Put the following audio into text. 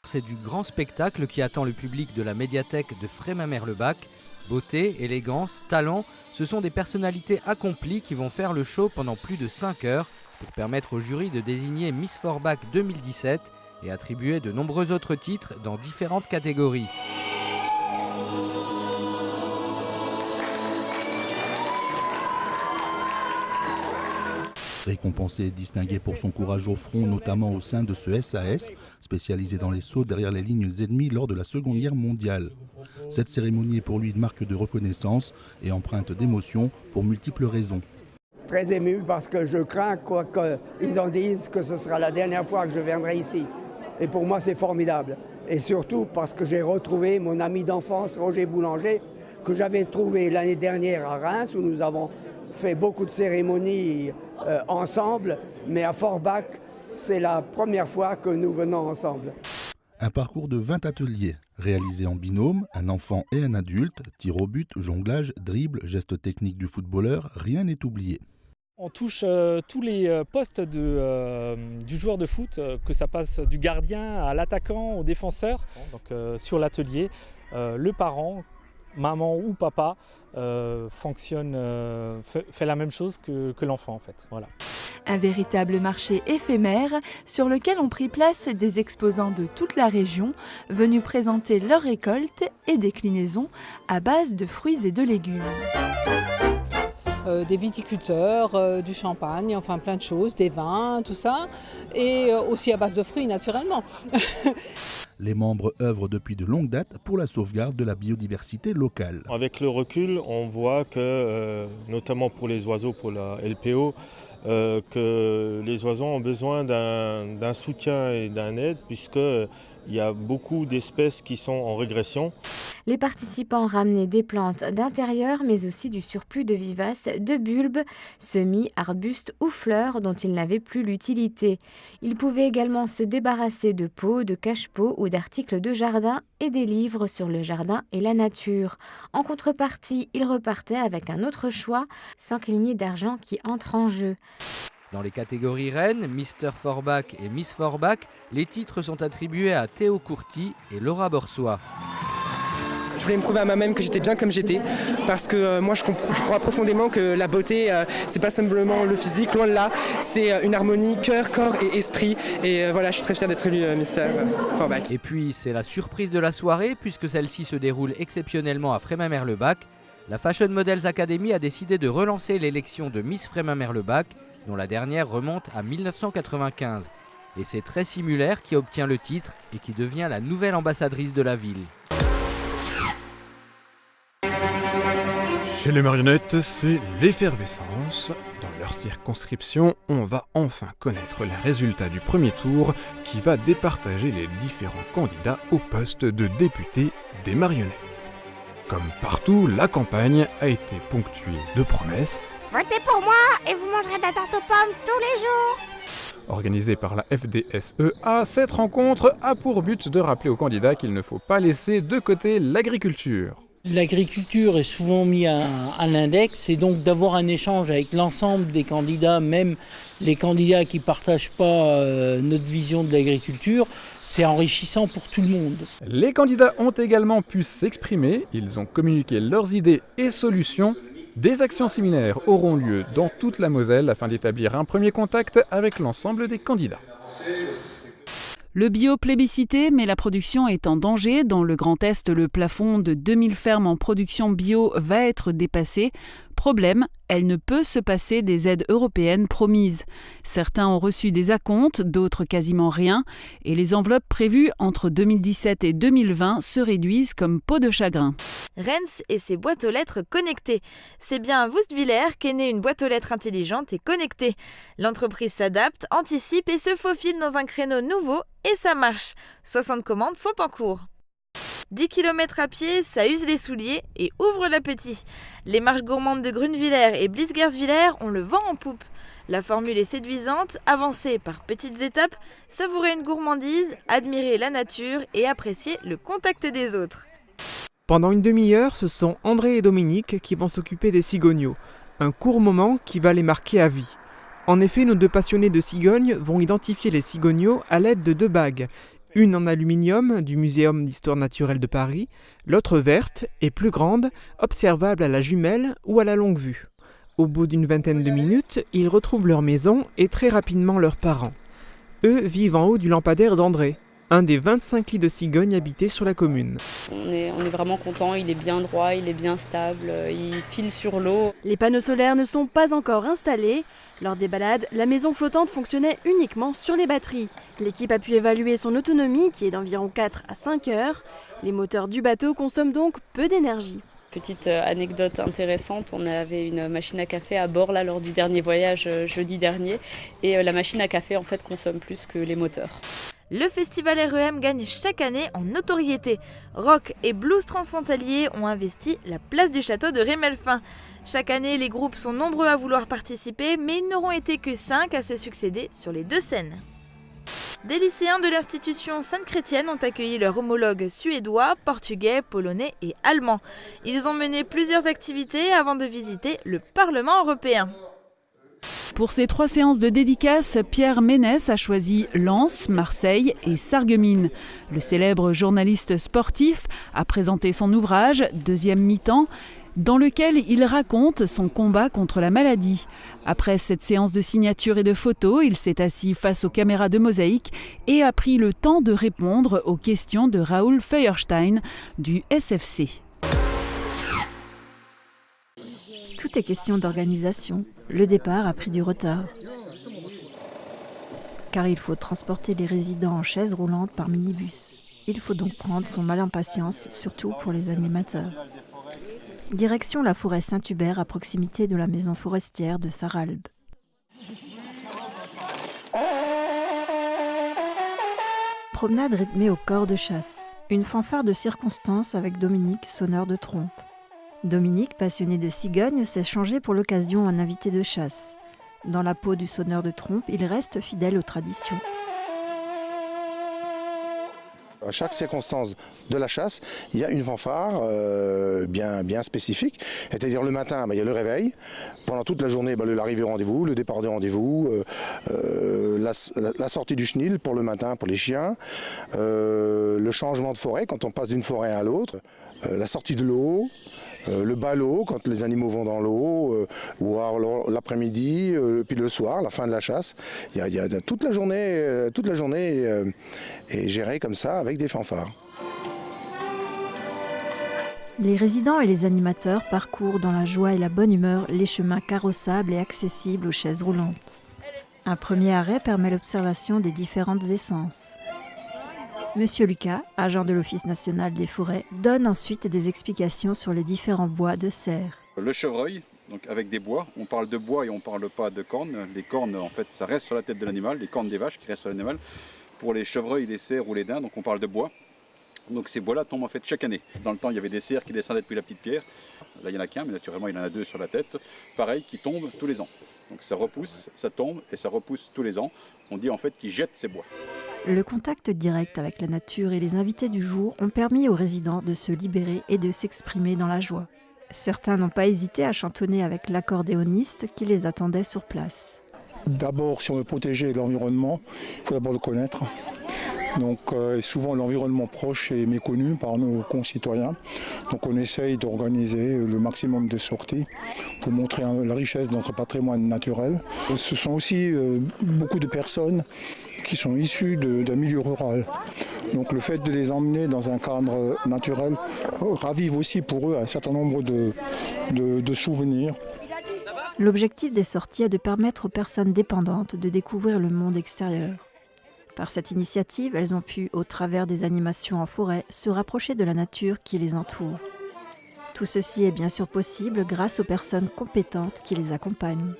C'est du grand spectacle qui attend le public de la médiathèque de Frémin-Merlebach. Beauté, élégance, talent, ce sont des personnalités accomplies qui vont faire le show pendant plus de 5 heures pour permettre au jury de désigner Miss Forbach 2017 et attribuer de nombreux autres titres dans différentes catégories. Récompensée et distinguée pour son courage au front, notamment au sein de ce SAS, spécialisé dans les sauts derrière les lignes ennemies lors de la Seconde Guerre mondiale. Cette cérémonie est pour lui une marque de reconnaissance et empreinte d'émotion pour multiples raisons. Très ému parce que je crains quoi qu'ils en disent que ce sera la dernière fois que je viendrai ici. Et pour moi c'est formidable. Et surtout parce que j'ai retrouvé mon ami d'enfance Roger Boulanger, que j'avais trouvé l'année dernière à Reims où nous avons fait beaucoup de cérémonies ensemble, mais à Forbach, c'est la première fois que nous venons ensemble. Un parcours de 20 ateliers, réalisés en binôme, un enfant et un adulte, tir au but, jonglage, dribble, gestes techniques du footballeur, rien n'est oublié. On touche tous les postes du joueur de foot, que ça passe du gardien à l'attaquant, au défenseur. Donc, sur l'atelier, le parent, maman ou papa, fait la même chose que l'enfant en fait. Voilà. Un véritable marché éphémère sur lequel ont pris place des exposants de toute la région venus présenter leurs récoltes et déclinaisons à base de fruits et de légumes. Des viticulteurs, du champagne, enfin plein de choses, des vins, tout ça, et aussi à base de fruits naturellement. Les membres œuvrent depuis de longues dates pour la sauvegarde de la biodiversité locale. Avec le recul, on voit que, notamment pour les oiseaux, pour la LPO, que les oiseaux ont besoin d'un soutien et d'un aide, puisqu'il y a beaucoup d'espèces qui sont en régression. Les participants ramenaient des plantes d'intérieur, mais aussi du surplus de vivaces, de bulbes, semis, arbustes ou fleurs dont ils n'avaient plus l'utilité. Ils pouvaient également se débarrasser de pots, de cache-pots ou d'articles de jardin et des livres sur le jardin et la nature. En contrepartie, ils repartaient avec un autre choix, sans qu'il n'y ait d'argent qui entre en jeu. Dans les catégories reines, Mr Forbach et Miss Forbach, les titres sont attribués à Théo Courty et Laura Borsois. Je voulais me prouver à moi-même que j'étais bien comme j'étais, parce que moi je crois profondément que la beauté, c'est pas simplement le physique, loin de là, c'est une harmonie cœur, corps et esprit. Et voilà, je suis très fier d'être élu Mr Forbach. Et puis c'est la surprise de la soirée, puisque celle-ci se déroule exceptionnellement à Frémin-Merlebach. La Fashion Models Academy a décidé de relancer l'élection de Miss Frémin-Merlebach, dont la dernière remonte à 1995. Et c'est très similaire qui obtient le titre et qui devient la nouvelle ambassadrice de la ville. Chez les marionnettes, c'est l'effervescence. Dans leur circonscription, on va enfin connaître les résultats du premier tour qui va départager les différents candidats au poste de député des marionnettes. Comme partout, la campagne a été ponctuée de promesses. Votez pour moi et vous mangerez de la tarte aux pommes tous les jours. Organisée par la FDSEA, cette rencontre a pour but de rappeler aux candidats qu'il ne faut pas laisser de côté l'agriculture. L'agriculture est souvent mise à l'index et donc d'avoir un échange avec l'ensemble des candidats, même les candidats qui ne partagent pas notre vision de l'agriculture, c'est enrichissant pour tout le monde. Les candidats ont également pu s'exprimer, ils ont communiqué leurs idées et solutions. Des actions similaires auront lieu dans toute la Moselle afin d'établir un premier contact avec l'ensemble des candidats. Le bio plébiscité, mais la production est en danger. Dans le Grand Est, le plafond de 2000 fermes en production bio va être dépassé. Problème, elle ne peut se passer des aides européennes promises. Certains ont reçu des acomptes, d'autres quasiment rien. Et les enveloppes prévues entre 2017 et 2020 se réduisent comme peau de chagrin. Rennes et ses boîtes aux lettres connectées. C'est bien à Woustviller qu'est née une boîte aux lettres intelligente et connectée. L'entreprise s'adapte, anticipe et se faufile dans un créneau nouveau et ça marche. 60 commandes sont en cours. 10 km à pied, ça use les souliers et ouvre l'appétit. Les marches gourmandes de Grunewiller et Blitzgerswiller ont le vent en poupe. La formule est séduisante, avancer par petites étapes, savourer une gourmandise, admirer la nature et apprécier le contact des autres. Pendant une demi-heure, ce sont André et Dominique qui vont s'occuper des cigognos. Un court moment qui va les marquer à vie. En effet, nos deux passionnés de cigognes vont identifier les cigognos à l'aide de 2 bagues. Une en aluminium du Muséum d'histoire naturelle de Paris, l'autre verte et plus grande, observable à la jumelle ou à la longue vue. Au bout d'une vingtaine de minutes, ils retrouvent leur maison et très rapidement leurs parents. Eux vivent en haut du lampadaire d'André, un des 25 lits de cigogne habités sur la commune. On est vraiment content, il est bien droit, il est bien stable, il file sur l'eau. Les panneaux solaires ne sont pas encore installés. Lors des balades, la maison flottante fonctionnait uniquement sur les batteries. L'équipe a pu évaluer son autonomie qui est d'environ 4 à 5 heures. Les moteurs du bateau consomment donc peu d'énergie. Petite anecdote intéressante, on avait une machine à café à bord là, lors du dernier voyage jeudi dernier et la machine à café en fait consomme plus que les moteurs. Le festival REM gagne chaque année en notoriété. Rock et blues transfrontaliers ont investi la place du château de Rémelfin. Chaque année, les groupes sont nombreux à vouloir participer, mais ils n'auront été que 5 à se succéder sur les 2 scènes. Des lycéens de l'institution Sainte-Chrétienne ont accueilli leurs homologues suédois, portugais, polonais et allemands. Ils ont mené plusieurs activités avant de visiter le Parlement européen. Pour ces 3 séances de dédicaces, Pierre Ménès a choisi Lens, Marseille et Sarreguemines. Le célèbre journaliste sportif a présenté son ouvrage « Deuxième mi-temps », dans lequel il raconte son combat contre la maladie. Après cette séance de signature et de photos, il s'est assis face aux caméras de Mosaïque et a pris le temps de répondre aux questions de Raoul Feuerstein du SFC. Tout est question d'organisation. Le départ a pris du retard. Car il faut transporter les résidents en chaise roulante par minibus. Il faut donc prendre son mal en patience, surtout pour les animateurs. Direction la forêt Saint-Hubert à proximité de la maison forestière de Sarralbe. Promenade rythmée au corps de chasse. Une fanfare de circonstance avec Dominique, sonneur de trompe. Dominique, passionné de cigogne, s'est changé pour l'occasion en invité de chasse. Dans la peau du sonneur de trompe, il reste fidèle aux traditions. À chaque circonstance de la chasse, il y a une fanfare bien spécifique. C'est-à-dire le matin, il y a le réveil. Pendant toute la journée, l'arrivée au rendez-vous, le départ du rendez-vous, la sortie du chenil pour le matin pour les chiens, le changement de forêt quand on passe d'une forêt à l'autre, la sortie de l'eau, le ballot quand les animaux vont dans l'eau, ou alors l'après-midi, puis le soir, la fin de la chasse. Il y a toute la journée est gérée comme ça avec des fanfares. Les résidents et les animateurs parcourent dans la joie et la bonne humeur les chemins carrossables et accessibles aux chaises roulantes. Un premier arrêt permet l'observation des différentes essences. Monsieur Lucas, agent de l'Office national des forêts, donne ensuite des explications sur les différents bois de serre. Le chevreuil, donc avec des bois, on parle de bois et on ne parle pas de cornes. Les cornes, en fait, ça reste sur la tête de l'animal, les cornes des vaches qui restent sur l'animal. Pour les chevreuils, les cerfs ou les daims, donc on parle de bois. Donc ces bois-là tombent en fait chaque année. Dans le temps, il y avait des cerfs qui descendaient depuis la petite pierre. Là, il n'y en a qu'un, mais naturellement, il y en a 2 sur la tête. Pareil, qui tombent tous les ans. Donc ça repousse, ça tombe et ça repousse tous les ans. On dit en fait qu'ils jettent ces bois. Le contact direct avec la nature et les invités du jour ont permis aux résidents de se libérer et de s'exprimer dans la joie. Certains n'ont pas hésité à chantonner avec l'accordéoniste qui les attendait sur place. D'abord, si on veut protéger l'environnement, il faut d'abord le connaître. Donc souvent l'environnement proche est méconnu par nos concitoyens. Donc on essaye d'organiser le maximum de sorties pour montrer la richesse de notre patrimoine naturel. Ce sont aussi beaucoup de personnes qui sont issues d'un milieu rural. Donc le fait de les emmener dans un cadre naturel ravive aussi pour eux un certain nombre de souvenirs. L'objectif des sorties est de permettre aux personnes dépendantes de découvrir le monde extérieur. Par cette initiative, elles ont pu, au travers des animations en forêt, se rapprocher de la nature qui les entoure. Tout ceci est bien sûr possible grâce aux personnes compétentes qui les accompagnent.